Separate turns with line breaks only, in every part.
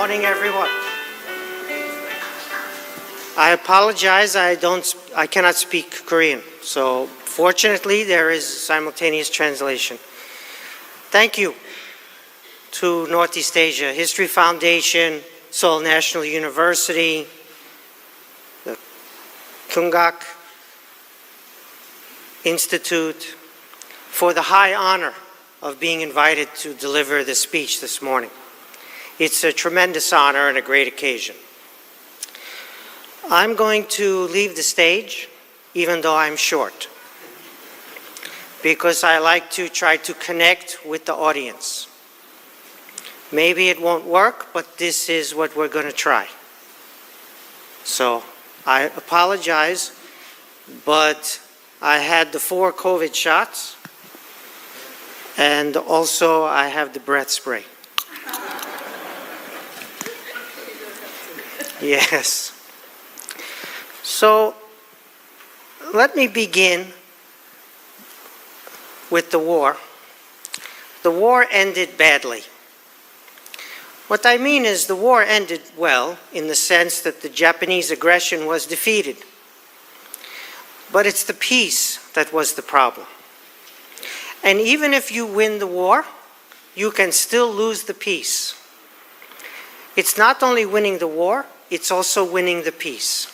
morning, everyone. I apologize, I cannot speak Korean, so fortunately there is simultaneous translation. Thank you to Northeast Asia History Foundation, Seoul National University, the Kyungak Institute, for the high honor of being invited to deliver this speech this morning. It's a tremendous honor and a great occasion. I'm going to leave the stage, even though I'm short, because I like to try to connect with the audience. Maybe it won't work, but this is what we're going to try. So I apologize, but I had the 4 COVID shots, and also I have the breath spray. Yes. So let me begin with the war. The war ended badly. What I mean is the war ended well in the sense that the Japanese aggression was defeated. But it's the peace that was the problem. And even if you win the war, you can still lose the peace. It's not only winning the war, it's also winning the peace.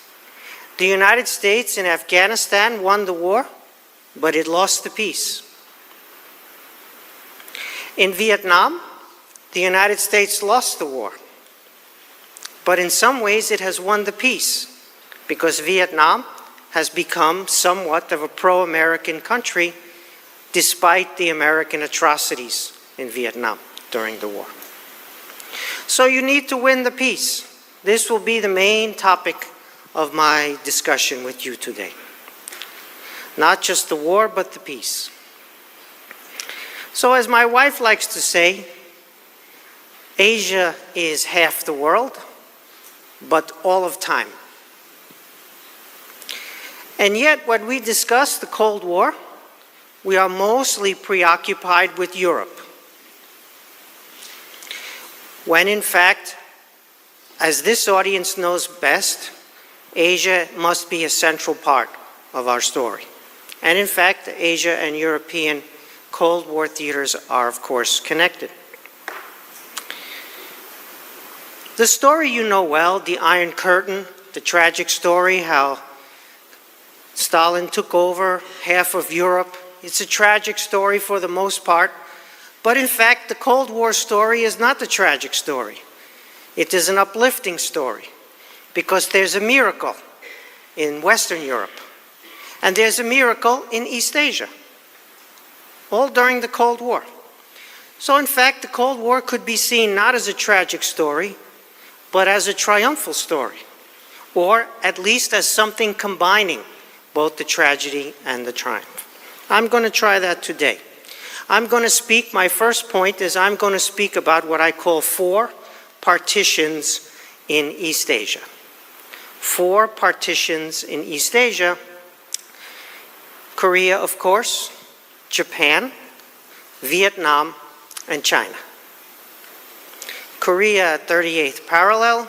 The United States in Afghanistan won the war, but it lost the peace. In Vietnam, the United States lost the war, but in some ways it has won the peace, because Vietnam has become somewhat of a pro-American country despite the American atrocities in Vietnam during the war. So you need to win the peace. This will be the main topic of my discussion with you today. Not just the war, but the peace. So as my wife likes to say, Asia is half the world, but all of time. And yet, when we discuss the Cold War, we are mostly preoccupied with Europe, when in fact, as this audience knows best, Asia must be a central part of our story. And in fact, the Asia and European Cold War theaters are, of course, connected. The story you know well, the Iron Curtain, the tragic story, how Stalin took over half of Europe. It's a tragic story for the most part, but in fact, the Cold War story is not the tragic story. It is an uplifting story, because there's a miracle in Western Europe, and there's a miracle in East Asia, all during the Cold War. So in fact, the Cold War could be seen not as a tragic story, but as a triumphal story, or at least as something combining both the tragedy and the triumph. I'm going to try that today. I'm going to speak, my first point is I'm going to speak about what I call 4 partitions in East Asia. 4 partitions in East Asia: Korea, of course, Japan, Vietnam, and China. Korea at 38th parallel,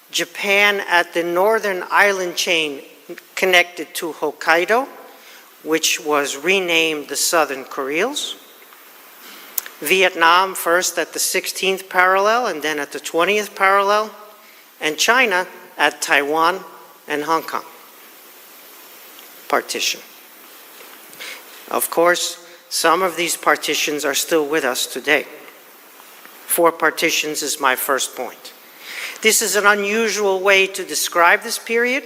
Japan at the northern island chain connected to Hokkaido, which was renamed the Southern Kuriles. Vietnam first at the 16th parallel and then at the 20th parallel, and China at Taiwan and Hong Kong. Partition. Of course, some of these partitions are still with us today. 4 partitions is my first point. This is an unusual way to describe this period,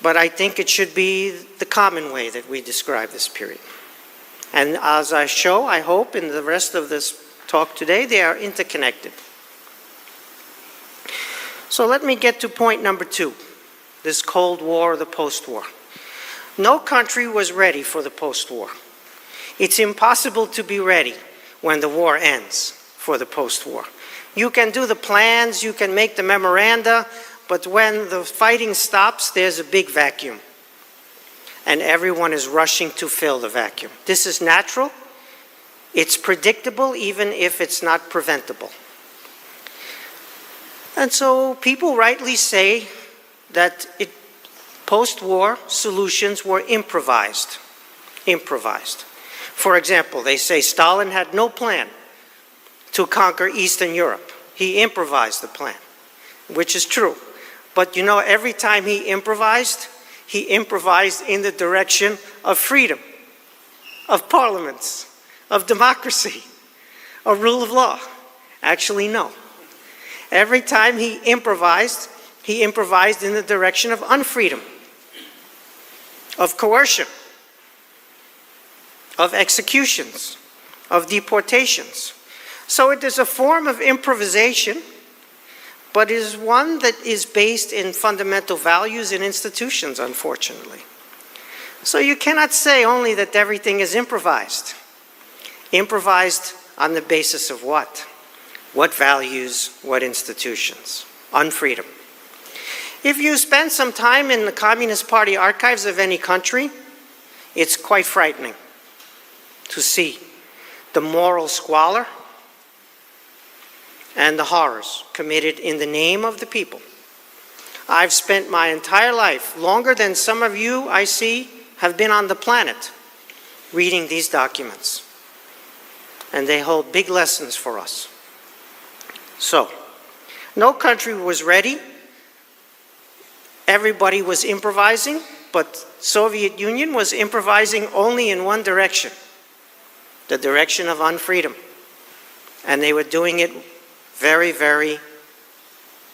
but I think it should be the common way that we describe this period. And as I show, I hope, in the rest of this talk today, they are interconnected. So let me get to point number 2, this Cold War, the post-war. No country was ready for the post-war. It's impossible to be ready when the war ends for the post-war. You can do the plans, you can make the memoranda, but when the fighting stops, there's a big vacuum. And everyone is rushing to fill the vacuum. This is natural. It's predictable, even if it's not preventable. And so people rightly say that post-war solutions were improvised. For example, they say Stalin had no plan to conquer Eastern Europe. He improvised the plan, which is true. But you know, every time he improvised in the direction of freedom, of parliaments, of democracy, of rule of law. Actually, no. Every time he improvised in the direction of unfreedom, of coercion, of executions, of deportations. So it is a form of improvisation, but it is one that is based in fundamental values and institutions, unfortunately. So you cannot say only that everything is improvised. Improvised on the basis of what? What values, what institutions? Unfreedom. If you spend some time in the Communist Party archives of any country, it's quite frightening to see the moral squalor and the horrors committed in the name of the people. I've spent my entire life, longer than some of you I see have been on the planet, reading these documents. And they hold big lessons for us. So, no country was ready. Everybody was improvising, but Soviet Union was improvising only in one direction, the direction of unfreedom. And they were doing it very, very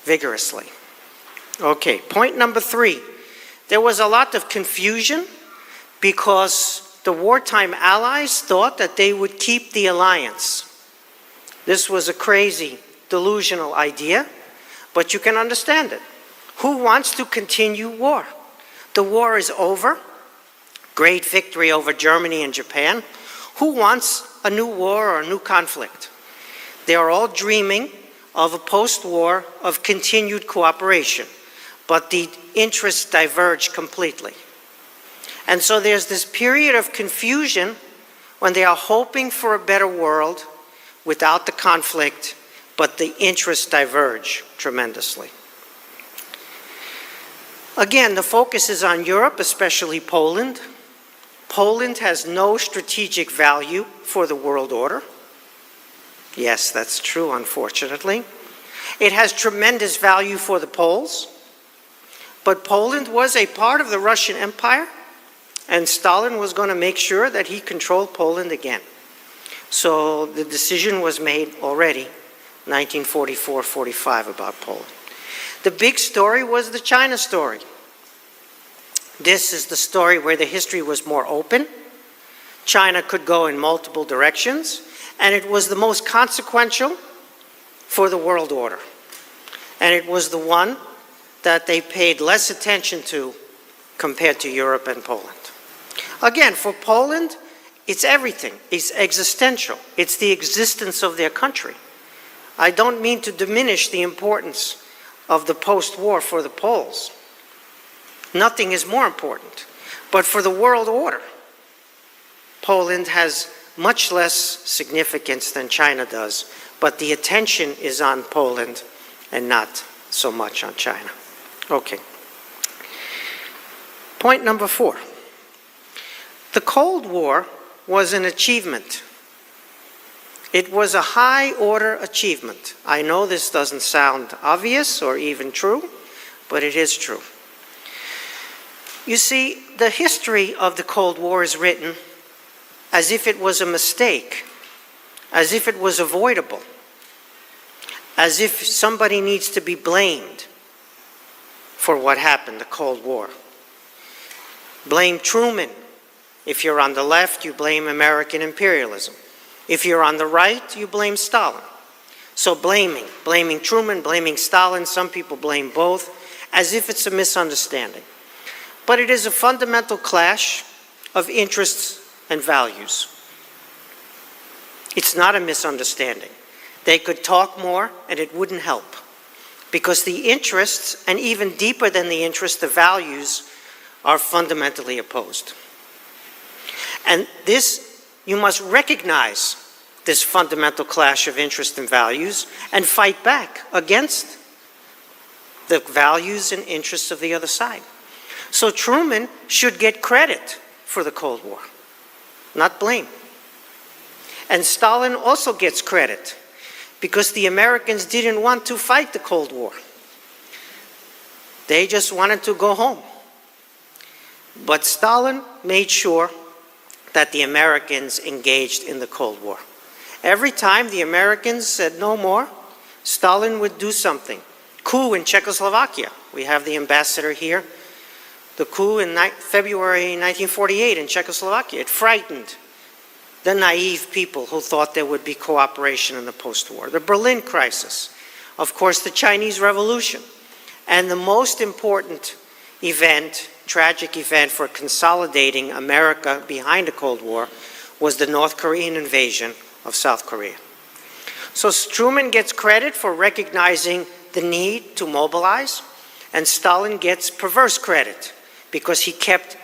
vigorously. Okay, point number 3. There was a lot of confusion because the wartime allies thought that they would keep the alliance. This was a crazy, delusional idea, but you can understand it. Who wants to continue war? The war is over. Great victory over Germany and Japan. Who wants a new war or a new conflict? They are all dreaming of a post-war of continued cooperation, but the interests diverge completely. And so there's this period of confusion when they are hoping for a better world without the conflict, but the interests diverge tremendously. Again, the focus is on Europe, especially Poland. Poland has no strategic value for the world order. Yes, that's true, unfortunately. It has tremendous value for the Poles. But Poland was a part of the Russian Empire, and Stalin was going to make sure that he controlled Poland again. So the decision was made already, 1944-45, about Poland. The big story was the China story. This is the story where the history was more open. China could go in multiple directions, and it was the most consequential for the world order. And it was the one that they paid less attention to compared to Europe and Poland. Again, for Poland, it's everything. It's existential. It's the existence of their country. I don't mean to diminish the importance of the post-war for the Poles. Nothing is more important. But for the world order, Poland has much less significance than China does, but the attention is on Poland and not so much on China. Okay. Point number 4. The Cold War was an achievement. It was a high-order achievement. I know this doesn't sound obvious or even true, but it is true. You see, the history of the Cold War is written as if it was a mistake, as if it was avoidable, as if somebody needs to be blamed for what happened, the Cold War. Blame Truman. If you're on the left, you blame American imperialism. If you're on the right, you blame Stalin. So blaming Truman, blaming Stalin, some people blame both, as if it's a misunderstanding. But it is a fundamental clash of interests and values. It's not a misunderstanding. They could talk more and it wouldn't help, because the interests, and even deeper than the interests, the values, are fundamentally opposed. And this, you must recognize this fundamental clash of interest and values and fight back against the values and interests of the other side. So Truman should get credit for the Cold War, not blame. And Stalin also gets credit because the Americans didn't want to fight the Cold War. They just wanted to go home. But Stalin made sure that the Americans engaged in the Cold War. Every time the Americans said no more, Stalin would do something. Coup in Czechoslovakia. We have the ambassador here. The coup in February 1948 in Czechoslovakia. It frightened the naive people who thought there would be cooperation in the post-war. The Berlin crisis. Of course, the Chinese Revolution. And the most important event, tragic event for consolidating America behind the Cold War was the North Korean invasion of South Korea. So Truman gets credit for recognizing the need to mobilize, and Stalin gets perverse credit because he kept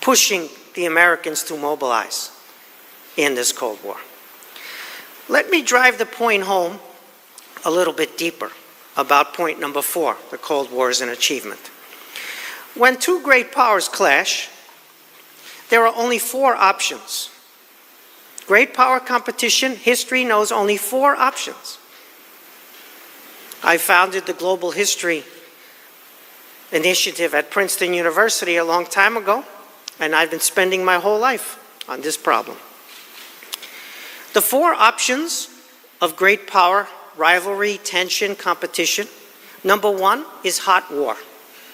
pushing the Americans to mobilize in this Cold War. Let me drive the point home a little bit deeper about point number 4, the Cold War is an achievement. When two great powers clash, there are only 4 options. Great power competition, history knows only 4 options. I founded the Global History Initiative at Princeton University a long time ago, and I've been spending my whole life on this problem. The 4 options of great power, rivalry, tension, competition. Number 1 is hot war.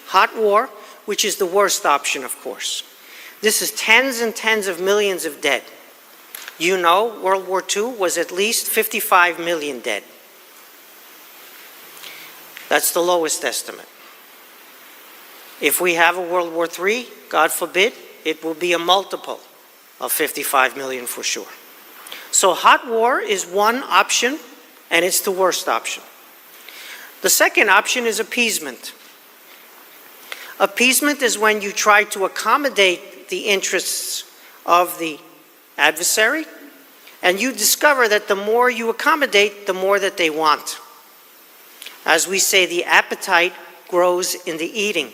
Hot war, which is the worst option, of course. This is tens and tens of millions of dead. You know, World War II was at least 55 million dead. That's the lowest estimate. If we have a World War III, God forbid, it will be a multiple of 55 million for sure. So hot war is one option, and it's the worst option. The second option is appeasement. Appeasement is when you try to accommodate the interests of the adversary, and you discover that the more you accommodate, the more that they want. As we say, the appetite grows in the eating.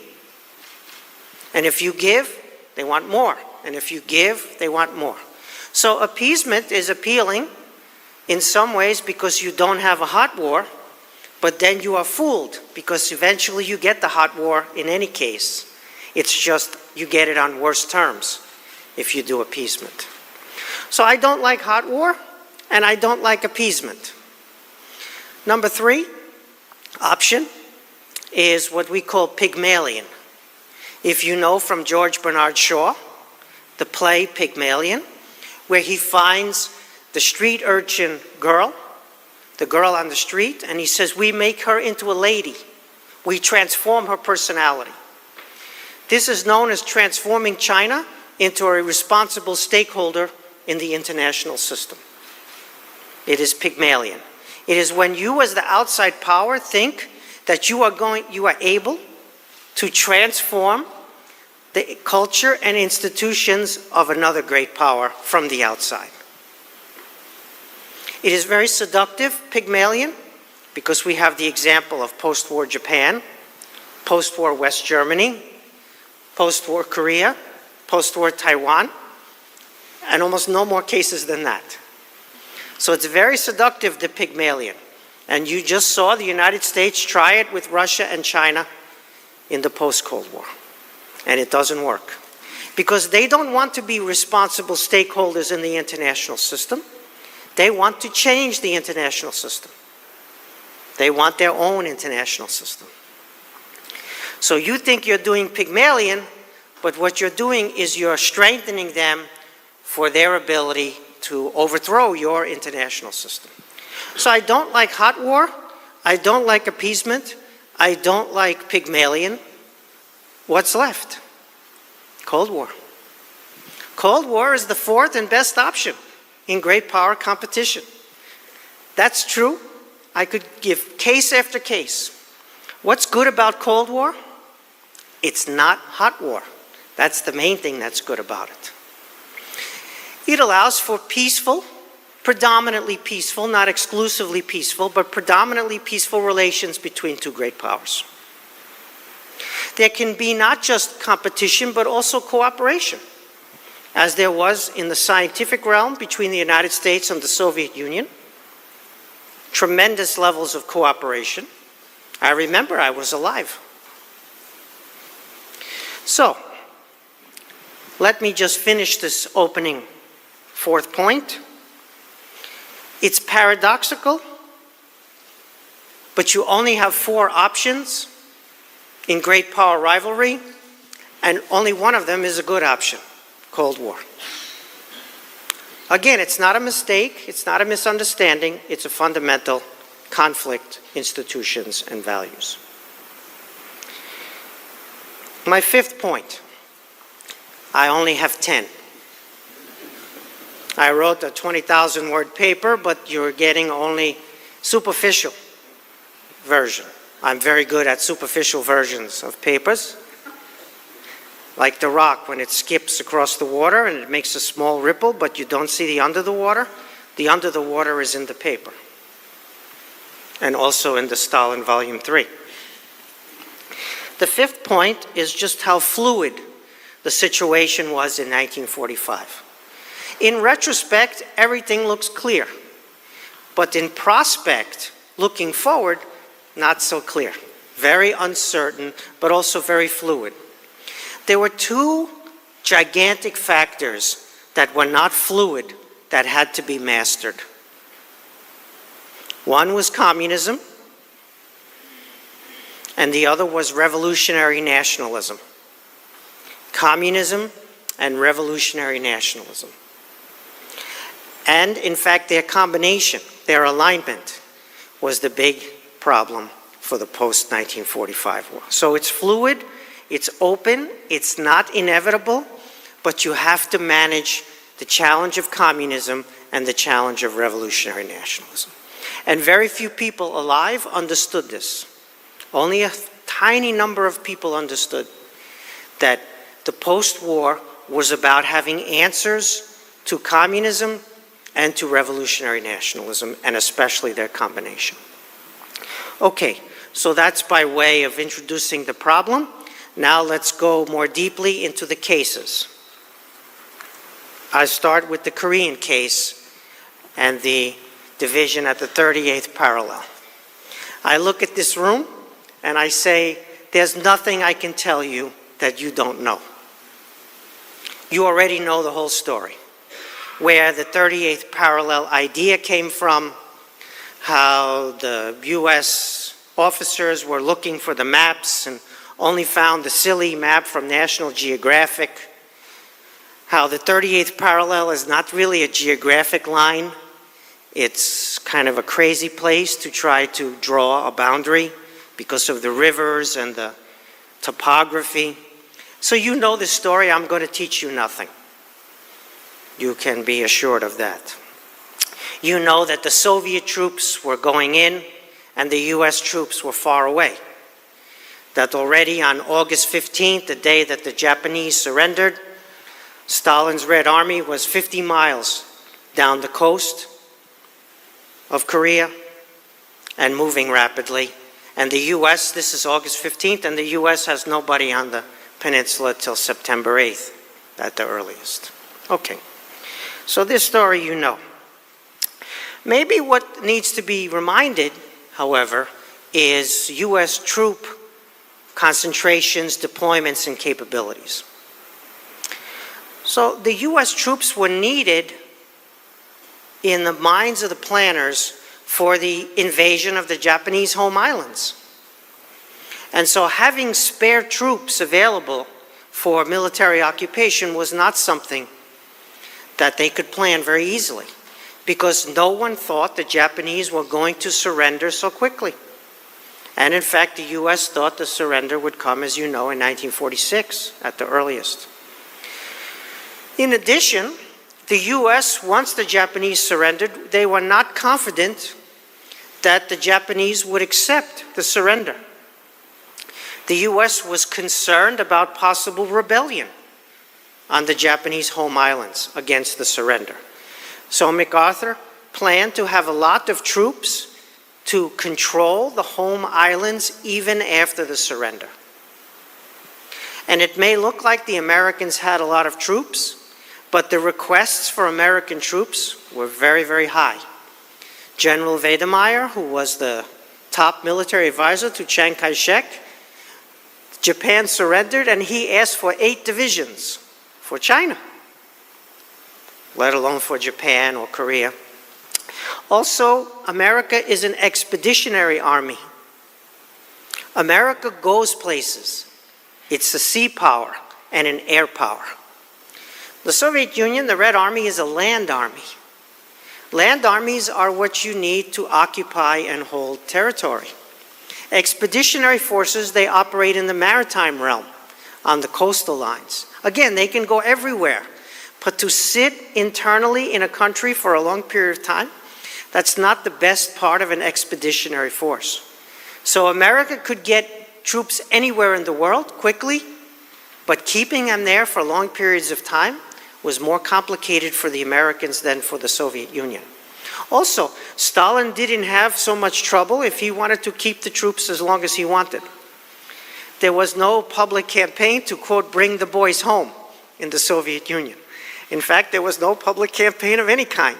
And if you give, they want more. And if you give, they want more. So appeasement is appealing in some ways because you don't have a hot war, but then you are fooled because eventually you get the hot war in any case. It's just you get it on worse terms if you do appeasement. So I don't like hot war, and I don't like appeasement. Number 3 option is what we call Pygmalion. If you know from George Bernard Shaw, the play Pygmalion, where he finds the street urchin girl, the girl on the street, and he says, we make her into a lady. We transform her personality. This is known as transforming China into a responsible stakeholder in the international system. It is Pygmalion. It is when you as the outside power think that you are able to transform the culture and institutions of another great power from the outside. It is very seductive, Pygmalion, because we have the example of post-war Japan, post-war West Germany, post-war Korea, post-war Taiwan, and almost no more cases than that. So it's very seductive, the Pygmalion. And you just saw the United States try it with Russia and China in the post-Cold War. And it doesn't work. Because they don't want to be responsible stakeholders in the international system. They want to change the international system. They want their own international system. So you think you're doing Pygmalion, but what you're doing is you're strengthening them for their ability to overthrow your international system. So I don't like hot war. I don't like appeasement. I don't like Pygmalion. What's left? Cold War. Cold War is the 4th and best option in great power competition. That's true. I could give case after case. What's good about Cold War? It's not hot war. That's the main thing that's good about it. It allows for peaceful, predominantly peaceful, not exclusively peaceful, but predominantly peaceful relations between two great powers. there can be not just competition, but also cooperation, as there was in the scientific realm between the United States and the Soviet Union. Tremendous levels of cooperation. I remember I was alive. So, let me just finish this opening fourth point. It's paradoxical, but you only have 4 options in great power rivalry, and only one of them is a good option: Cold War. Again, it's not a mistake, it's not a misunderstanding, it's a fundamental conflict, institutions, and values. My fifth point, I only have 10. I wrote a 20,000 word paper, but you're getting only superficial version. I'm very good at superficial versions of papers. Like the rock, when it skips across the water and it makes a small ripple, but you don't see the under the water. The under the water is in the paper. And also in the Stalin Volume 3. The fifth point is just how fluid the situation was in 1945. In retrospect, everything looks clear. But in prospect, looking forward, not so clear. Very uncertain, but also very fluid. There were 2 gigantic factors that were not fluid that had to be mastered. One was communism, and the other was revolutionary nationalism. Communism and revolutionary nationalism. And in fact, their combination, their alignment, was the big problem for the post-1945 war. So it's fluid, it's open, it's not inevitable, but you have to manage the challenge of communism and the challenge of revolutionary nationalism. And very few people alive understood this. Only a tiny number of people understood that the post-war was about having answers to communism and to revolutionary nationalism, and especially their combination. Okay, so that's by way of introducing the problem. Now let's go more deeply into the cases. I start with the Korean case and the division at the 38th parallel. I look at this room and I say, there's nothing I can tell you that you don't know. You already know the whole story. Where the 38th parallel idea came from, how the US officers were looking for the maps and only found the silly map from National Geographic, how the 38th parallel is not really a geographic line. It's kind of a crazy place to try to draw a boundary because of the rivers and the topography. So you know the story, I'm going to teach you nothing. You can be assured of that. You know that the Soviet troops were going in and the US troops were far away. That already on August 15th, the day that the Japanese surrendered, Stalin's Red Army was 50 miles down the coast of Korea and moving rapidly. And the US, this is August 15th, and the US has nobody on the peninsula till September 8th at the earliest. Okay, so this story you know. Maybe what needs to be reminded, however, is US troop concentrations, deployments, and capabilities. So the US troops were needed in the minds of the planners for the invasion of the Japanese home islands. And so having spare troops available for military occupation was not something that they could plan very easily, because no one thought the Japanese were going to surrender so quickly. And in fact, the US thought the surrender would come, as you know, in 1946 at the earliest. In addition, the US, once the Japanese surrendered, they were not confident that the Japanese would accept the surrender. The US was concerned about possible rebellion on the Japanese home islands against the surrender. So MacArthur planned to have a lot of troops to control the home islands even after the surrender. And it may look like the Americans had a lot of troops, but the requests for American troops were very, very high. General Wedemeyer, who was the top military advisor to Chiang Kai-shek, Japan surrendered and he asked for 8 divisions for China, let alone for Japan or Korea. Also, America is an expeditionary army. America goes places. It's a sea power and an air power. The Soviet Union, the Red Army, is a land army. Land armies are what you need to occupy and hold territory. Expeditionary forces, they operate in the maritime realm, on the coastal lines. Again, they can go everywhere. But to sit internally in a country for a long period of time, that's not the best part of an expeditionary force. So America could get troops anywhere in the world quickly, but keeping them there for long periods of time was more complicated for the Americans than for the Soviet Union. Also, Stalin didn't have so much trouble if he wanted to keep the troops as long as he wanted. There was no public campaign to, quote, bring the boys home in the Soviet Union. In fact, there was no public campaign of any kind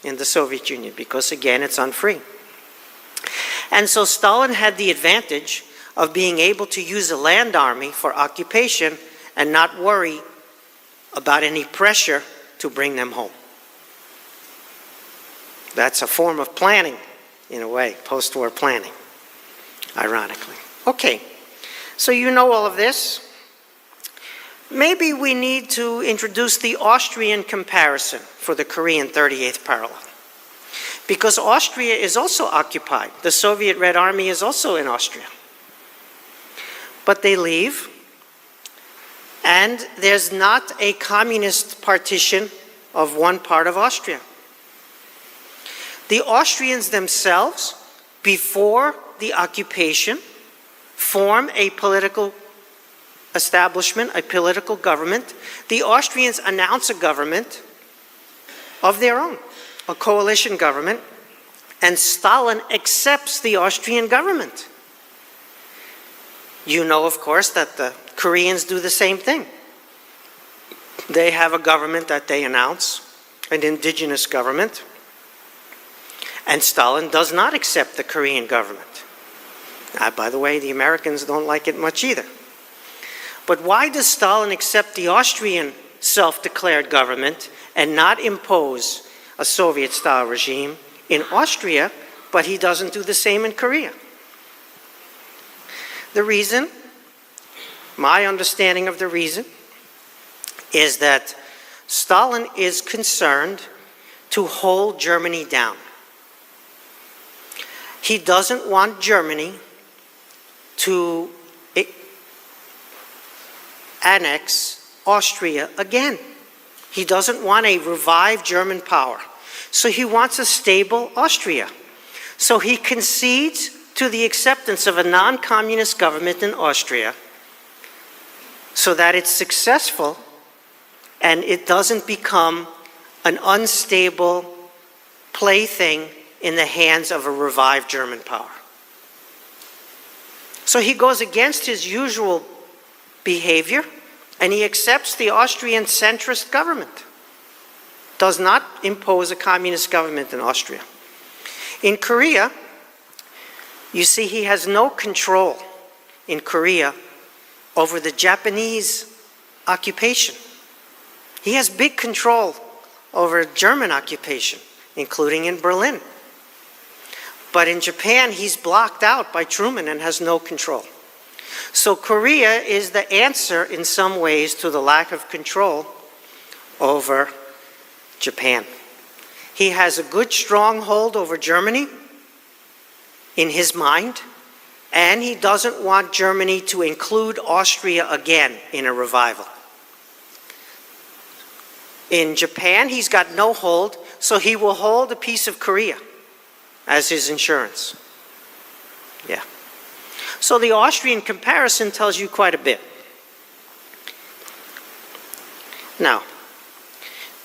in the Soviet Union because, again, it's unfree. And so Stalin had the advantage of being able to use a land army for occupation and not worry about any pressure to bring them home. That's a form of planning, in a way, post-war planning, ironically. Okay, so you know all of this. Maybe we need to introduce the Austrian comparison for the Korean 38th parallel. Because Austria is also occupied. The Soviet Red Army is also in Austria. But they leave, and there's not a communist partition of one part of Austria. The Austrians themselves, before the occupation, form a political establishment, a political government. The Austrians announce a government of their own, a coalition government, and Stalin accepts the Austrian government. You know, of course, that the Koreans do the same thing. They have a government that they announce, an indigenous government, and Stalin does not accept the Korean government. By the way, the Americans don't like it much either. But why does Stalin accept the Austrian self-declared government and not impose a Soviet-style regime in Austria, but he doesn't do the same in Korea? The reason, my understanding of the reason, is that Stalin is concerned to hold Germany down. He doesn't want Germany to annex Austria again. He doesn't want a revived German power. So he wants a stable Austria. So he concedes to the acceptance of a non-communist government in Austria so that it's successful and it doesn't become an unstable plaything in the hands of a revived German power. So he goes against his usual behavior and he accepts the Austrian centrist government. Does not impose a communist government in Austria. In Korea, you see he has no control in Korea over the Japanese occupation. He has big control over German occupation, including in Berlin. But in Japan, he's blocked out by Truman and has no control. So Korea is the answer in some ways to the lack of control over Japan. He has a good stronghold over Germany in his mind, and he doesn't want Germany to include Austria again in a revival. In Japan, he's got no hold, so he will hold a piece of Korea as his insurance. Yeah. So the Austrian comparison tells you quite a bit. Now,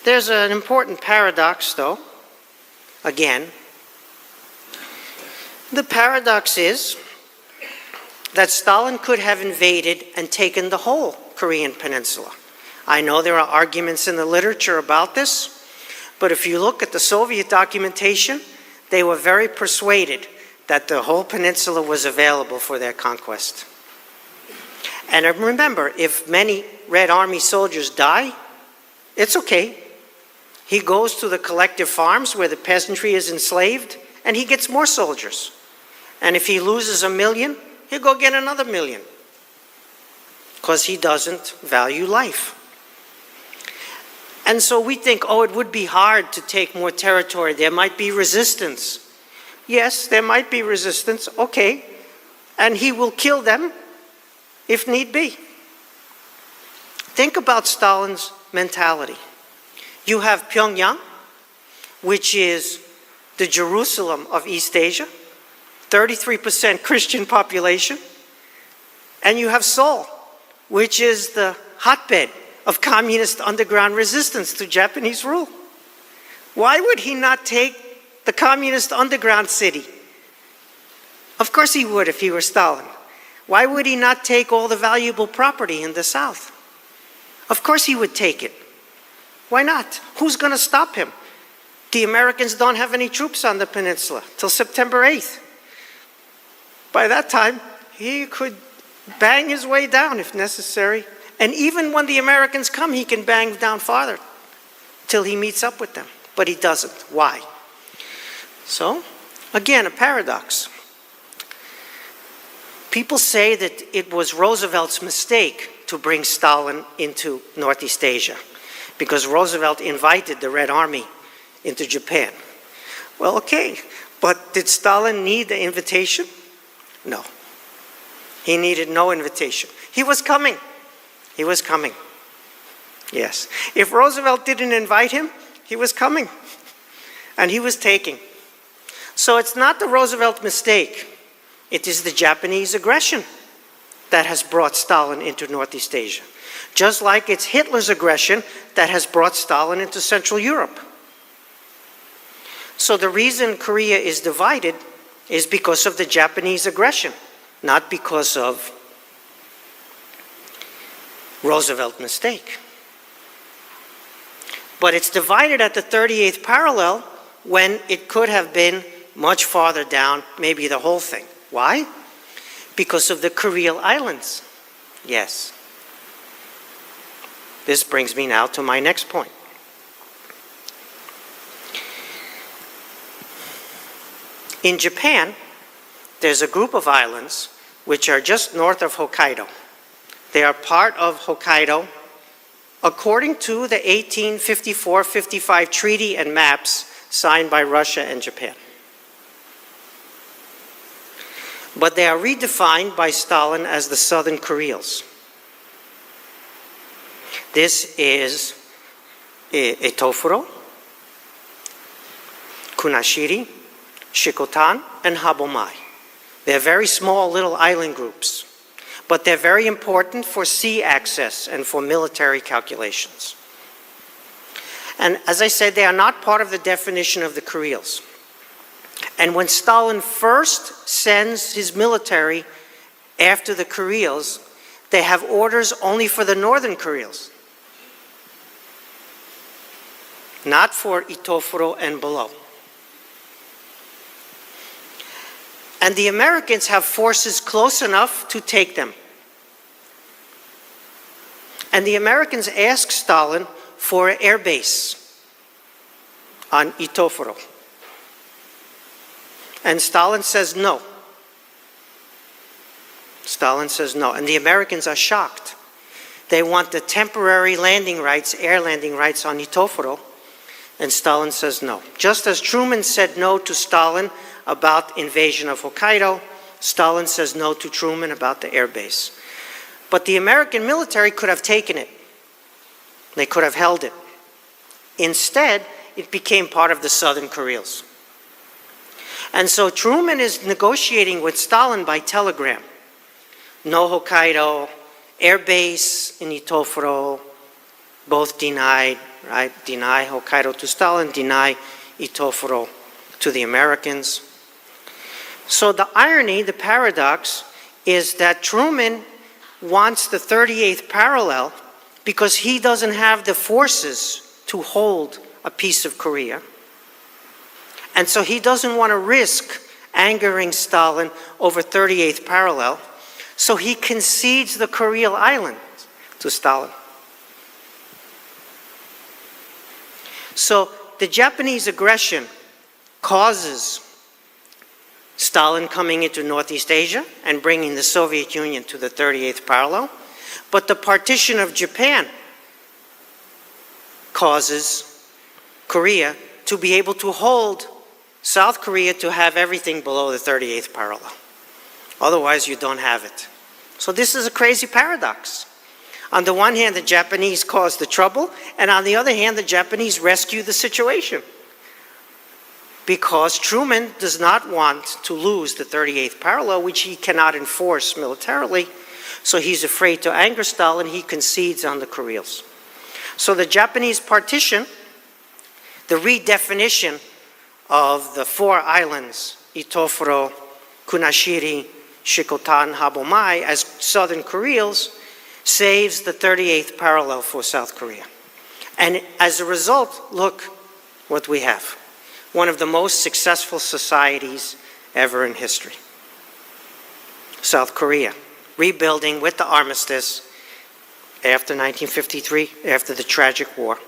there's an important paradox, though. Again, the paradox is that Stalin could have invaded and taken the whole Korean peninsula. I know there are arguments in the literature about this, but if you look at the Soviet documentation, they were very persuaded that the whole peninsula was available for their conquest. And remember, if many Red Army soldiers die, it's okay. He goes to the collective farms where the peasantry is enslaved, and he gets more soldiers. And if he loses 1 million, he'll go get another 1 million, because he doesn't value life. And so we think, oh, it would be hard to take more territory. There might be resistance. Yes, there might be resistance, okay. And he will kill them if need be. Think about Stalin's mentality. You have Pyongyang, which is the Jerusalem of East Asia, 33% Christian population, and you have Seoul, which is the hotbed of communist underground resistance to Japanese rule. Why would he not take the communist underground city? Of course he would if he were Stalin. Why would he not take all the valuable property in the south? Of course he would take it. Why not? Who's going to stop him? The Americans don't have any troops on the peninsula till September 8th. By that time, he could bang his way down if necessary. And even when the Americans come, he can bang down farther till he meets up with them. But he doesn't. Why? So, again, a paradox. People say that it was Roosevelt's mistake to bring Stalin into Northeast Asia, because Roosevelt invited the Red Army into Japan. Well, okay, but did Stalin need the invitation? No. He needed no invitation. He was coming. He was coming. Yes. If Roosevelt didn't invite him, he was coming. And he was taking. So it's not the Roosevelt mistake. It is the Japanese aggression that has brought Stalin into Northeast Asia. Just like it's Hitler's aggression that has brought Stalin into Central Europe. So the reason Korea is divided is because of the Japanese aggression, not because of Roosevelt's mistake. But it's divided at the 38th parallel when it could have been much farther down, maybe the whole thing. Why? Because of the Kuril Islands. Yes. This brings me now to my next point. In Japan, there's a group of islands which are just north of Hokkaido. They are part of Hokkaido according to the 1854-55 treaty and maps signed by Russia and Japan. But they are redefined by Stalin as the Southern Kurils. This is Itofuro, Kunashiri, Shikotan, and Habomai. They're very small little island groups, but they're very important for sea access and for military calculations. And as I said, they are not part of the definition of the Kurils. And when Stalin first sends his military after the Kurils, they have orders only for the northern Kurils, not for Itofuro and below. And the Americans have forces close enough to take them. And the Americans ask Stalin for an air base on Itofuro. And Stalin says no. Stalin says no. And the Americans are shocked. They want the temporary landing rights, air landing rights on Itofuro. And Stalin says no. Just as Truman said no to Stalin about invasion of Hokkaido, Stalin says no to Truman about the air base. But the American military could have taken it. They could have held it. Instead, it became part of the Southern Kurils. And so Truman is negotiating with Stalin by telegram. No Hokkaido, air base in Itofuro, both denied, right? Deny Hokkaido to Stalin, deny Itofuro to the Americans. So the irony, the paradox, is that Truman wants the 38th parallel because he doesn't have the forces to hold a piece of Korea. And so he doesn't want to risk angering Stalin over 38th parallel. So he concedes the Kuril Islands to Stalin. So the Japanese aggression causes Stalin coming into Northeast Asia and bringing the Soviet Union to the 38th parallel. But the partition of Japan causes Korea to be able to hold South Korea to have everything below the 38th parallel. Otherwise, you don't have it. So this is a crazy paradox. On the one hand, the Japanese caused the trouble, and on the other hand, the Japanese rescue the situation. Because Truman does not want to lose the 38th parallel, which he cannot enforce militarily, so he's afraid to anger Stalin, he concedes on the Kurils. So the Japanese partition, the redefinition of the four islands, Itofuro, Kunashiri, Shikotan, Habomai, as southern Kurils, saves the 38th parallel for South Korea. And as a result, look what we have. One of the most successful societies ever in history. South Korea, rebuilding with the armistice after 1953, after the tragic war.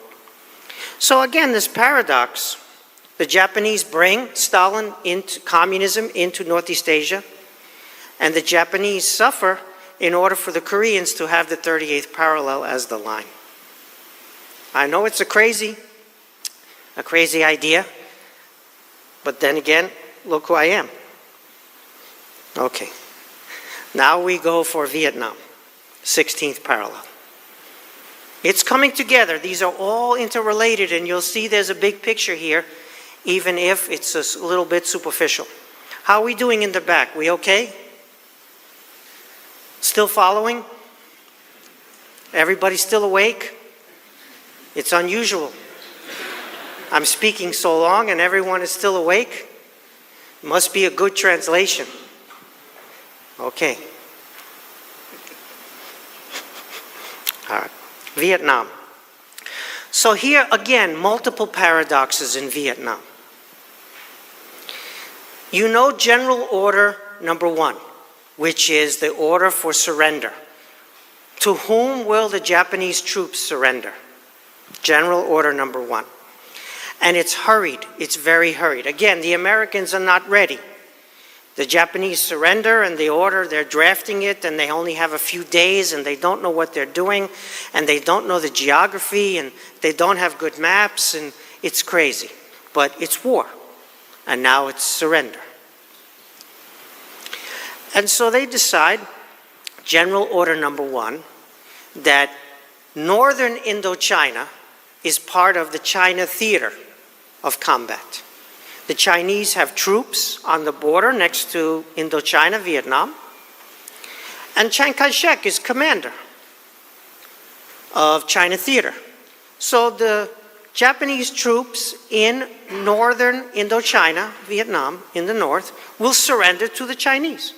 So again, this paradox, the Japanese bring Stalin into communism into Northeast Asia, and the Japanese suffer in order for the Koreans to have the 38th parallel as the line. I know it's a crazy idea, but then again, look who I am. Okay, now we go for Vietnam, 16th parallel. It's coming together. These are all interrelated, and you'll see there's a big picture here, even if it's a little bit superficial. How are we doing in the back? We okay? Still following? Everybody still awake? It's unusual. I'm speaking so long and everyone is still awake. Must be a good translation. Okay. All right. Vietnam. So here again, multiple paradoxes in Vietnam. You know General Order number 1, which is the order for surrender. To whom will the Japanese troops surrender? General Order number 1. And it's hurried. It's very hurried. Again, the Americans are not ready. The Japanese surrender and the order, they're drafting it and they only have a few days and they don't know what they're doing and they don't know the geography and they don't have good maps and it's crazy. But it's war. And now it's surrender. And so they decide, General Order number 1, that northern Indochina is part of the China theater of combat. The Chinese have troops on the border next to Indochina, Vietnam, and Chiang Kai-shek is commander of China theater. So the Japanese troops in northern Indochina, Vietnam, in the north, will surrender to the Chinese.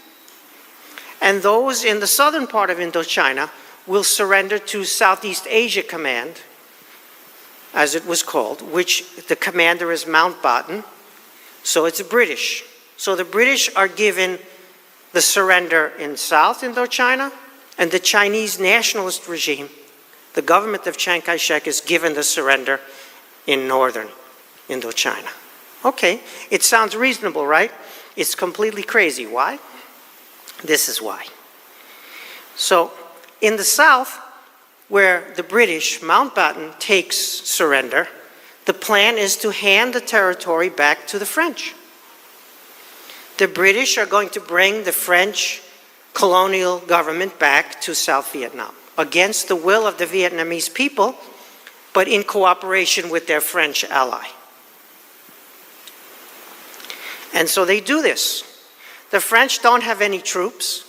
And those in the southern part of Indochina will surrender to Southeast Asia Command, as it was called, which the commander is Mountbatten, so it's British. So the British are given the surrender in South Indochina, and the Chinese nationalist regime, the government of Chiang Kai-shek, is given the surrender in northern Indochina. Okay, it sounds reasonable, right? It's completely crazy. Why? This is why. So in the south, where the British, Mountbatten, takes surrender, the plan is to hand the territory back to the French. The British are going to bring the French colonial government back to South Vietnam, against the will of the Vietnamese people, but in cooperation with their French ally. And so they do this. The French don't have any troops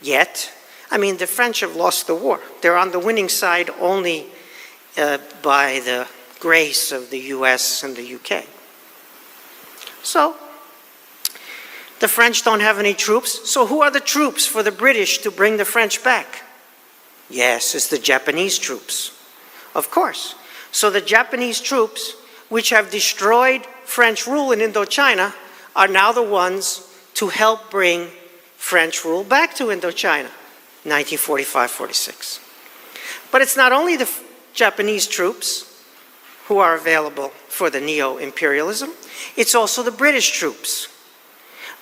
yet. I mean, the French have lost the war. They're on the winning side only by the grace of the US and the UK. So The French don't have any troops, so who are the troops for the British to bring the French back? Yes, it's the Japanese troops, of course. So the Japanese troops, which have destroyed French rule in Indochina, are now the ones to help bring French rule back to Indochina, 1945-46. But it's not only the Japanese troops who are available for the neo-imperialism, it's also the British troops.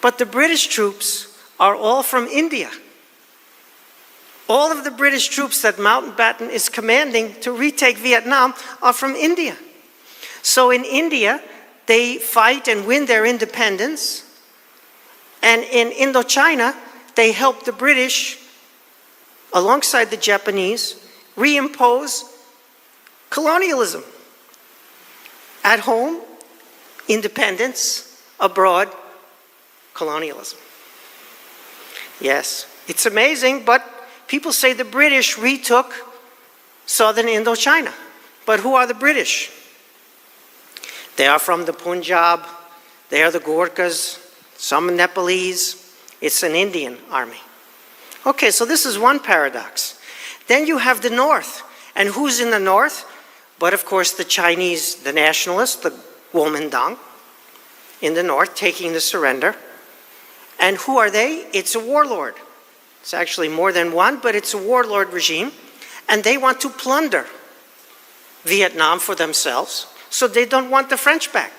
But the British troops are all from India. All of the British troops that Mountbatten is commanding to retake Vietnam are from India. So in India, they fight and win their independence. And in Indochina, they help the British, alongside the Japanese, reimpose colonialism. At home, independence. Abroad, colonialism. Yes, it's amazing, but people say the British retook southern Indochina. But who are the British? They are from the Punjab. They are the Gurkhas. Some Nepalese. It's an Indian army. Okay, so this is one paradox. Then you have the North. And who's in the North? But of course the Chinese, the nationalists, the Kuomintang, in the North, taking the surrender. And who are they? It's a warlord. It's actually more than one, but it's a warlord regime. And they want to plunder Vietnam for themselves, so they don't want the French back.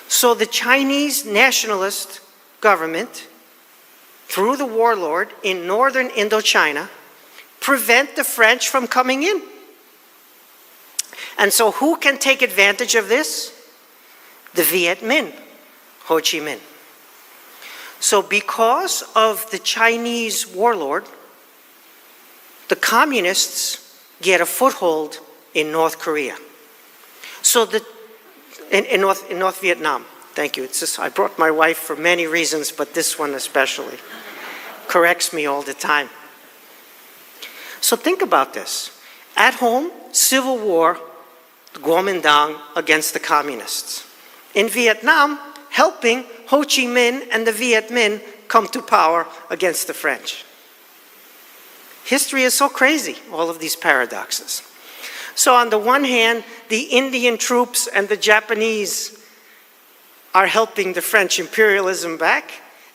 So the Chinese nationalist government, through the warlord in northern Indochina, prevent the French from coming in. And so who can take advantage of this? The Viet Minh, Ho Chi Minh. So because of the Chinese warlord, the communists get a foothold in North Korea. So in North Vietnam. Thank you. It's just, I brought my wife for many reasons, but this one especially corrects me all the time. So think about this. At home, civil war, the Kuomintang against the communists. In Vietnam, helping Ho Chi Minh and the Viet Minh come to power against the French. History is so crazy, all of these paradoxes. So on the one hand, the Indian troops and the Japanese are helping the French imperialism back,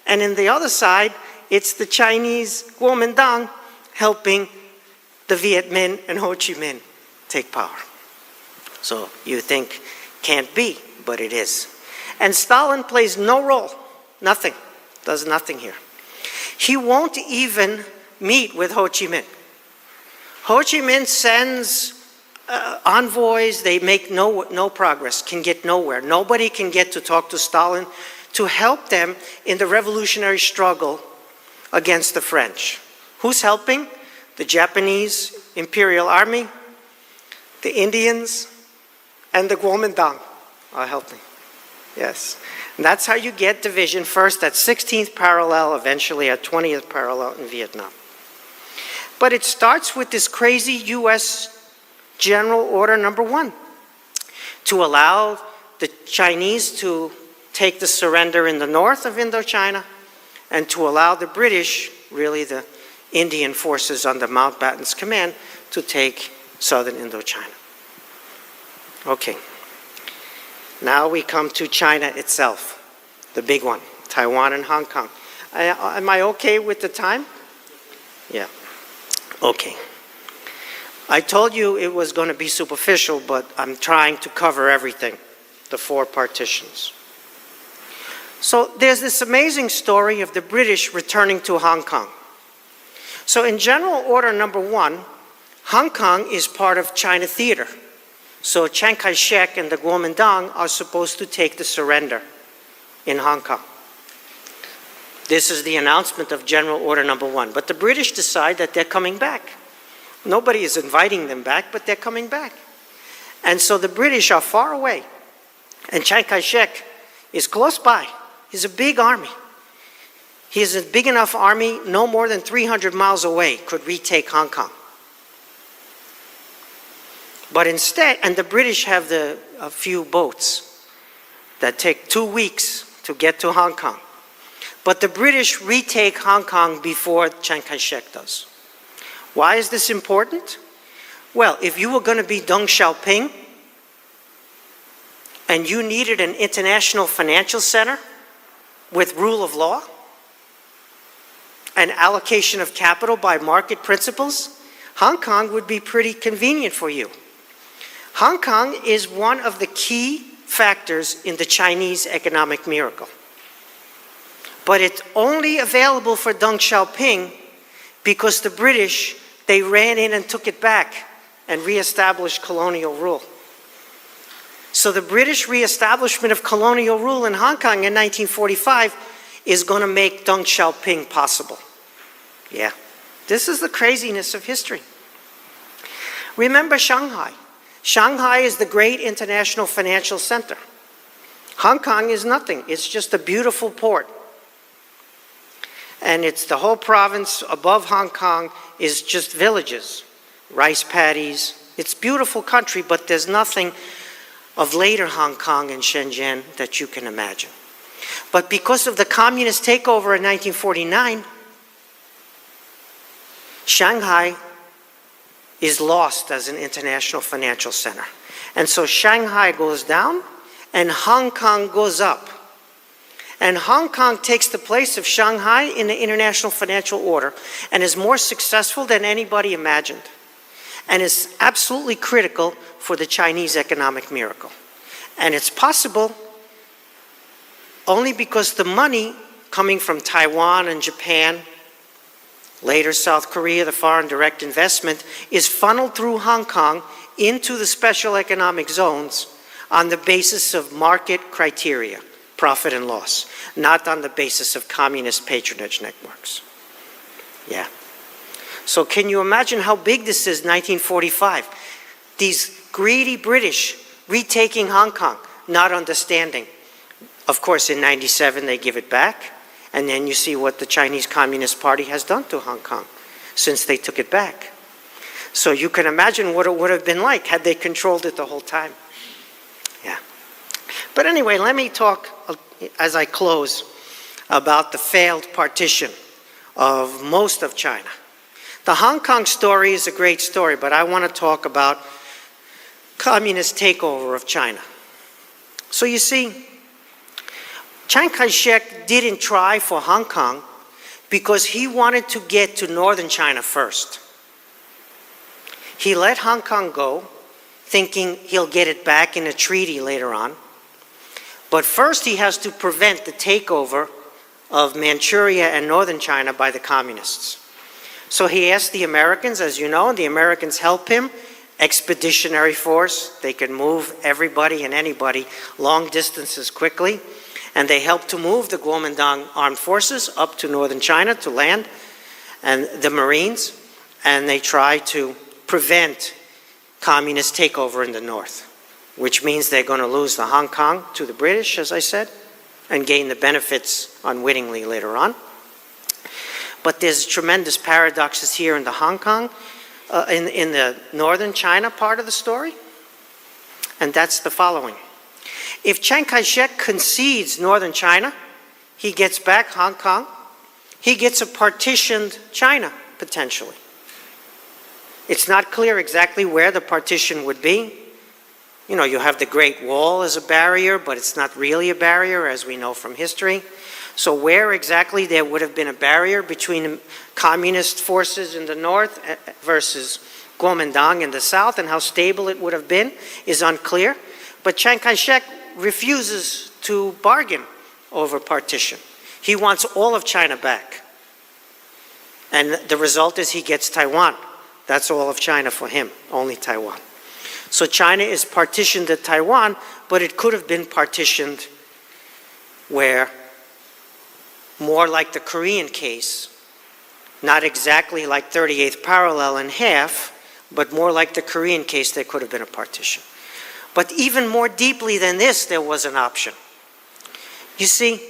and in the other side, it's the Chinese Kuomintang helping the Viet Minh and Ho Chi Minh take power. So you think, can't be, but it is. And Stalin plays no role, nothing, does nothing here. He won't even meet with Ho Chi Minh. Ho Chi Minh sends envoys, they make no progress, can get nowhere. Nobody can get to talk to Stalin to help them in the revolutionary struggle against the French. Who's helping? The Japanese Imperial Army, the Indians, and the Kuomintang are helping. Yes. And that's how you get division, first at 16th parallel, eventually at 20th parallel in Vietnam. But it starts with this crazy U.S. General Order Number 1 to allow the Chinese to take the surrender in the north of Indochina and to allow the British, really the Indian forces under Mountbatten's command, to take southern Indochina. Okay. Now we come to China itself, the big one, Taiwan and Hong Kong. Am I okay with the time? Yeah. Okay. I told you it was going to be superficial, but I'm trying to cover everything, the 4 partitions. So there's this amazing story of the British returning to Hong Kong. So in General Order Number 1, Hong Kong is part of China Theater. So Chiang Kai-shek and the Kuomintang are supposed to take the surrender in Hong Kong. This is the announcement of General Order Number 1. But the British decide that they're coming back. Nobody is inviting them back, but they're coming back. And so the British are far away. And Chiang Kai-shek is close by. He's a big army. He's a big enough army, no more than 300 miles away, could retake Hong Kong. But instead, and the British have a few boats that take 2 weeks to get to Hong Kong. But the British retake Hong Kong before Chiang Kai-shek does. Why is this important? Well, if you were going to be Deng Xiaoping and you needed an international financial center with rule of law and allocation of capital by market principles, Hong Kong would be pretty convenient for you. Hong Kong is one of the key factors in the Chinese economic miracle. But it's only available for Deng Xiaoping because the British, they ran in and took it back and reestablished colonial rule. So the British reestablishment of colonial rule in Hong Kong in 1945 is going to make Deng Xiaoping possible. Yeah, this is the craziness of history. Remember Shanghai. Shanghai is the great international financial center. Hong Kong is nothing. It's just a beautiful port. And it's the whole province above Hong Kong is just villages, rice paddies. It's a beautiful country, but there's nothing of later Hong Kong and Shenzhen that you can imagine. But because of the communist takeover in 1949, Shanghai is lost as an international financial center. And so Shanghai goes down and Hong Kong goes up. And Hong Kong takes the place of Shanghai in the international financial order and is more successful than anybody imagined, and is absolutely critical for the Chinese economic miracle. And it's possible only because the money coming from Taiwan and Japan, later South Korea, the foreign direct investment, is funneled through Hong Kong into the special economic zones on the basis of market criteria, profit and loss, not on the basis of communist patronage networks. Yeah. So can you imagine how big this is, 1945? These greedy British retaking Hong Kong, not understanding. Of course, in 97, they give it back. And then you see what the Chinese Communist Party has done to Hong Kong since they took it back. So you can imagine what it would have been like had they controlled it the whole time. Yeah. But anyway, let me talk, as I close, about the failed partition of most of China. The Hong Kong story is a great story, but I want to talk about communist takeover of China. So you see, Chiang Kai-shek didn't try for Hong Kong because he wanted to get to northern China first. He let Hong Kong go, thinking he'll get it back in a treaty later on. But first he has to prevent the takeover of Manchuria and northern China by the communists. So he asked the Americans, as you know, and the Americans help him. Expeditionary force, they can move everybody and anybody long distances quickly. And they helped to move the Kuomintang armed forces up to northern China to land, and the Marines, and they try to prevent communist takeover in the north, which means they're going to lose the Hong Kong to the British, as I said, and gain the benefits unwittingly later on. But there's tremendous paradoxes here in the Hong Kong, in the northern China part of the story, and that's the following. If Chiang Kai-shek concedes northern China, he gets back Hong Kong, he gets a partitioned China, potentially. It's not clear exactly where the partition would be. You know, you have the Great Wall as a barrier, but it's not really a barrier, as we know from history. So where exactly there would have been a barrier between communist forces in the north versus Kuomintang in the south, and how stable it would have been is unclear. But Chiang Kai-shek refuses to bargain over partition. He wants all of China back. And the result is he gets Taiwan. That's all of China for him, only Taiwan. So China is partitioned at Taiwan, but it could have been partitioned where, more like the Korean case, not exactly like 38th parallel in half, but more like the Korean case, there could have been a partition. But even more deeply than this, there was an option. You see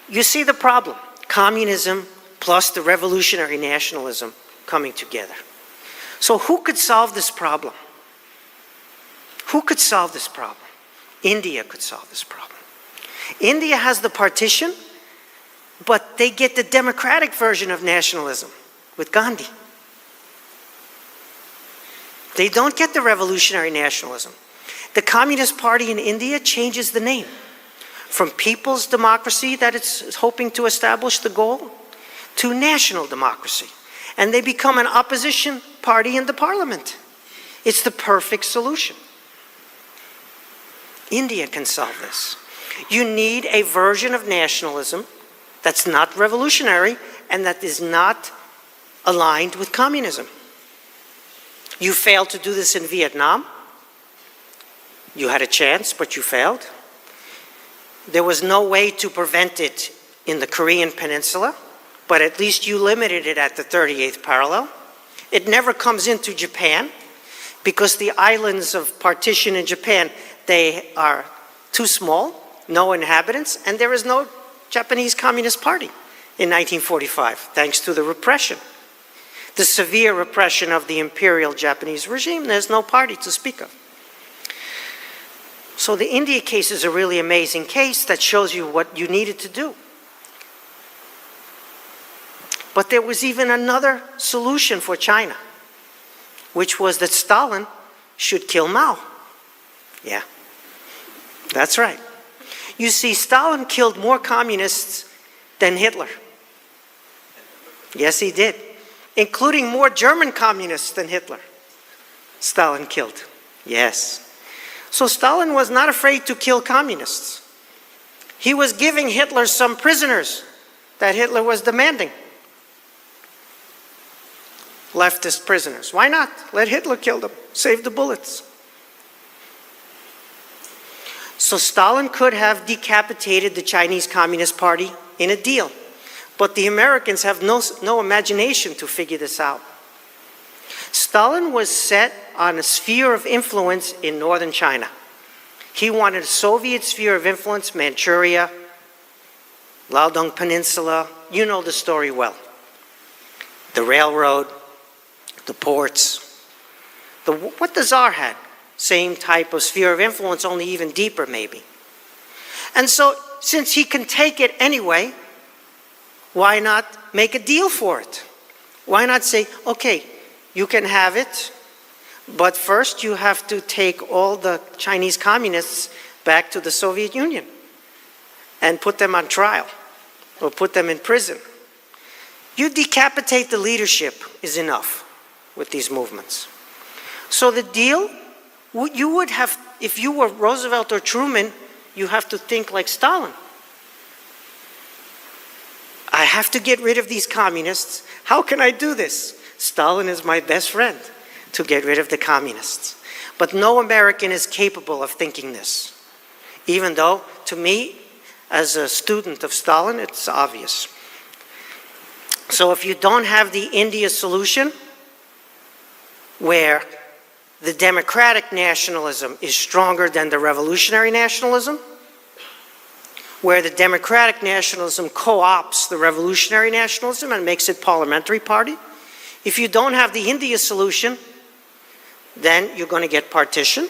the problem. Communism plus the revolutionary nationalism coming together. So who could solve this problem? Who could solve this problem? India could solve this problem. India has the partition, But they get the democratic version of nationalism with Gandhi. They don't get the revolutionary nationalism. The Communist Party in India changes the name from People's Democracy, that it's hoping to establish the goal, to National Democracy. And they become an opposition party in the parliament. It's the perfect solution. India can solve this. You need a version of nationalism that's not revolutionary and that is not aligned with communism. You failed to do this in Vietnam. You had a chance, but you failed. There was no way to prevent it in the Korean Peninsula, but at least you limited it at the 38th parallel. It never comes into Japan because the islands of partition in Japan, they are too small, no inhabitants, and there is no Japanese Communist Party in 1945, thanks to the repression. The severe repression of the imperial Japanese regime, there's no party to speak of. So the India case is a really amazing case that shows you what you needed to do. But there was even another solution for China, which was that Stalin should kill Mao. Yeah, that's right. You see, Stalin killed more communists than Hitler. Yes, he did. Including more German communists than Hitler. Stalin killed. Yes. So Stalin was not afraid to kill communists. He was giving Hitler some prisoners that Hitler was demanding. Leftist prisoners. Why not? Let Hitler kill them. Save the bullets. So Stalin could have decapitated the Chinese Communist Party in a deal. But the Americans have no imagination to figure this out. Stalin was set on a sphere of influence in northern China. He wanted a Soviet sphere of influence, Manchuria, Liaodong Peninsula. You know the story well. The railroad, the ports. What the Tsar had, same type of sphere of influence, only even deeper maybe. And so, since he can take it anyway, why not make a deal for it? Why not say, okay, you can have it, but first you have to take all the Chinese communists back to the Soviet Union and put them on trial or put them in prison. You decapitate the leadership is enough with these movements. So the deal, you would have, if you were Roosevelt or Truman, you have to think like Stalin. I have to get rid of these communists. How can I do this? Stalin is my best friend to get rid of the communists. But no American is capable of thinking this. Even though, to me, as a student of Stalin, it's obvious. So if you don't have the India solution, where the democratic nationalism is stronger than the revolutionary nationalism, where the democratic nationalism co-opts the revolutionary nationalism and makes it parliamentary party, if you don't have the India solution, then you're going to get partition,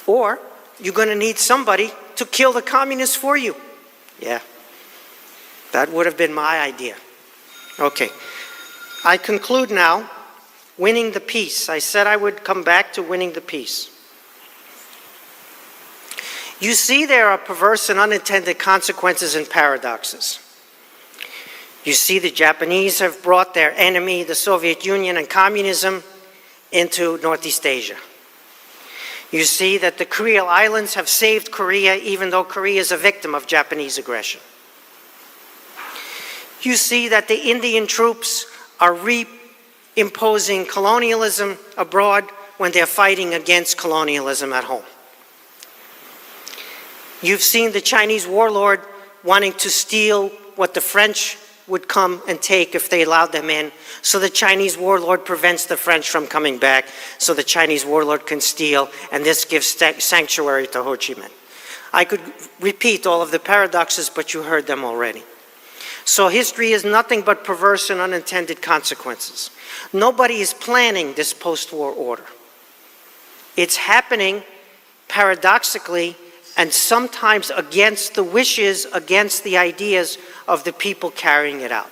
or you're going to need somebody to kill the communists for you. Yeah, that would have been my idea. Okay, I conclude now. Winning the peace. I said I would come back to winning the peace. You see, there are perverse and unintended consequences and paradoxes. You see, the Japanese have brought their enemy, the Soviet Union and communism, into Northeast Asia. You see that the Kuril Islands have saved Korea, even though Korea is a victim of Japanese aggression. You see that the Indian troops are imposing colonialism abroad when they're fighting against colonialism at home. You've seen the Chinese warlord wanting to steal what the French would come and take if they allowed them in. So the Chinese warlord prevents the French from coming back, so the Chinese warlord can steal, and this gives sanctuary to Ho Chi Minh. I could repeat all of the paradoxes, but you heard them already. So history is nothing but perverse and unintended consequences. Nobody is planning this post-war order. It's happening paradoxically and sometimes against the wishes, against the ideas of the people carrying it out.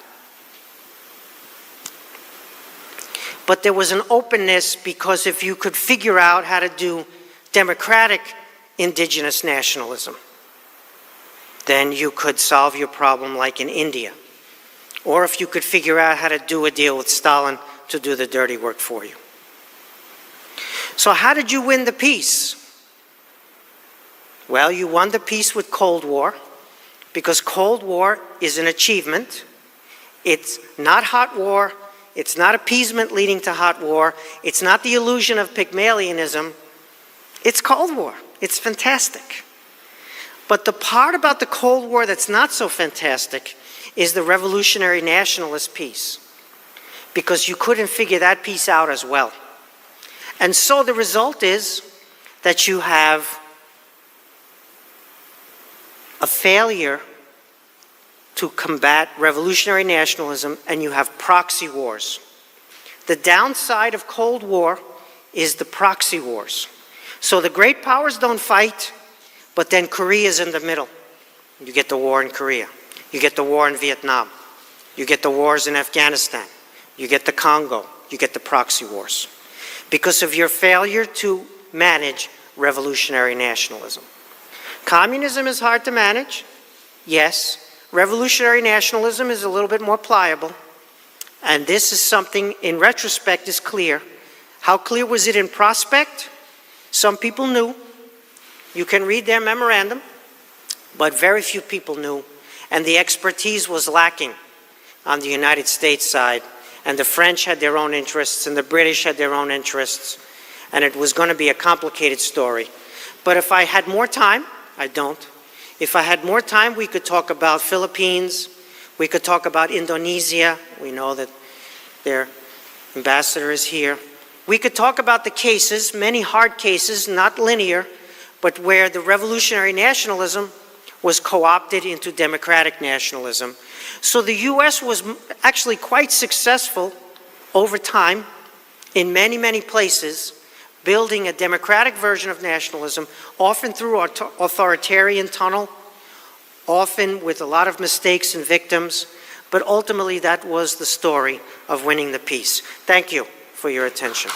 But there was an openness, because if you could figure out how to do democratic indigenous nationalism, then you could solve your problem like in India. Or if you could figure out how to do a deal with Stalin to do the dirty work for you. So how did you win the peace? Well, you won the peace with Cold War, because Cold War is an achievement. It's not hot war. It's not appeasement leading to hot war. It's not the illusion of Pygmalionism. It's Cold War. It's fantastic. But the part about the Cold War that's not so fantastic is the revolutionary nationalist piece, because you couldn't figure that piece out as well. And so the result is that you have a failure to combat revolutionary nationalism, and you have proxy wars. The downside of Cold War is the proxy wars. So the great powers don't fight, but then Korea is in the middle. You get the war in Korea. You get the war in Vietnam. You get the wars in Afghanistan. You get the Congo. You get the proxy wars, because of your failure to manage revolutionary nationalism. Communism is hard to manage, yes. Revolutionary nationalism is a little bit more pliable. And this is something, in retrospect, is clear. How clear was it in prospect? Some people knew. You can read their memorandum, but very few people knew. And the expertise was lacking on the United States side. And the French had their own interests, and the British had their own interests. And it was going to be a complicated story. But if I had more time, I don't. If I had more time, we could talk about Philippines. We could talk about Indonesia. We know that their ambassador is here. We could talk about the cases, many hard cases, not linear, but where the revolutionary nationalism was co-opted into democratic nationalism. So the US was actually quite successful over time in many, many places, building a democratic version of nationalism, often through authoritarian tunnel, often with a lot of mistakes and victims, but ultimately that was the story of winning the peace. Thank you for your attention.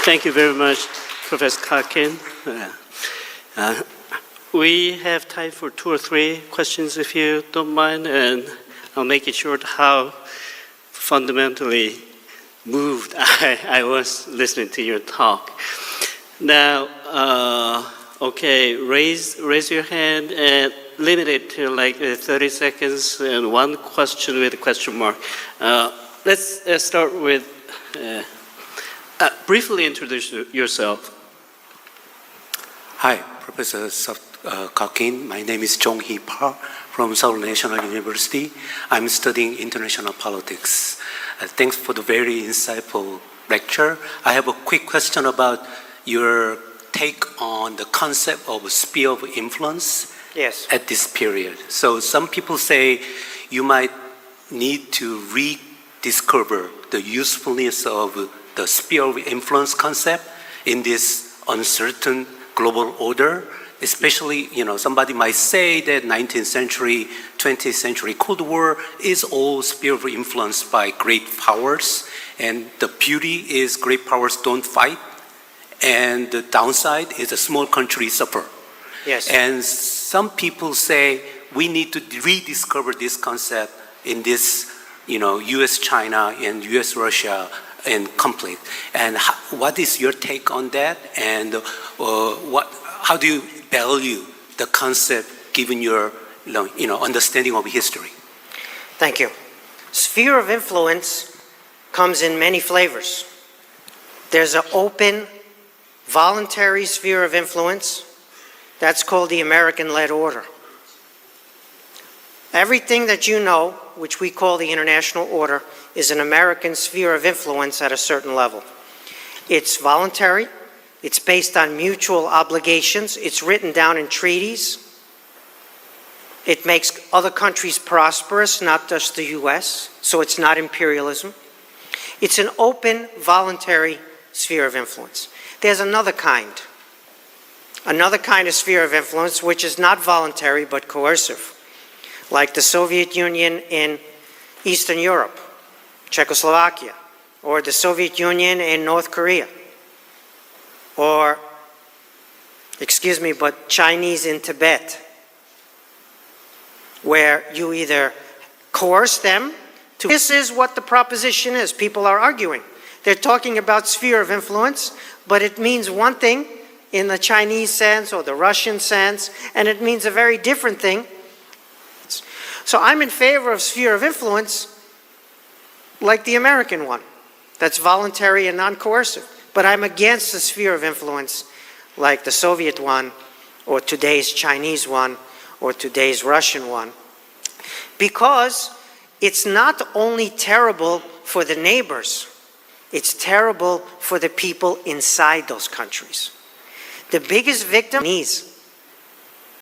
Thank you very much, Professor Kakin. We have time for 2 or 3 questions, if you don't mind, and I'll make it short. How fundamentally moved I was listening to your talk. Now, okay, raise your hand and limit it to like 30 seconds and one question with a question mark. Let's start with, briefly introduce yourself.
Hi, Professor Kakin. My name is Jong-hee Park from Seoul National University. I'm studying international politics. Thanks for the very insightful lecture. I have a quick question about your take on the concept of sphere of influence at this period. So some people say you might need to rediscover the usefulness of the sphere of influence concept in this uncertain global order. Especially, somebody might say that 19th century, 20th century Cold War is all sphere of influence by great powers, and the beauty is great powers don't fight, and the downside is a small country suffer.
Yes.
And some people say we need to rediscover this concept in this, U.S.-China and U.S.-Russia and conflict. And what is your take on that? And how do you value the concept given your understanding of history?
Thank you. Sphere of influence comes in many flavors. There's an open, voluntary sphere of influence. That's called the American-led order. Everything that you know, which we call the international order, is an American sphere of influence at a certain level. It's voluntary. It's based on mutual obligations. It's written down in treaties. It makes other countries prosperous, not just the US, so it's not imperialism. It's an open, voluntary sphere of influence. There's another kind of sphere of influence which is not voluntary but coercive, like the Soviet Union in Eastern Europe, Czechoslovakia, or the Soviet Union in North Korea, or, Chinese in Tibet, where you either coerce them to... This is what the proposition is. People are arguing. They're talking about sphere of influence, but it means one thing in the Chinese sense or the Russian sense, and it means a very different thing. So I'm in favor of sphere of influence like the American one, that's voluntary and non-coercive. But I'm against the sphere of influence like the Soviet one, or today's Chinese one, or today's Russian one, because it's not only terrible for the neighbors, it's terrible for the people inside those countries. The biggest victim is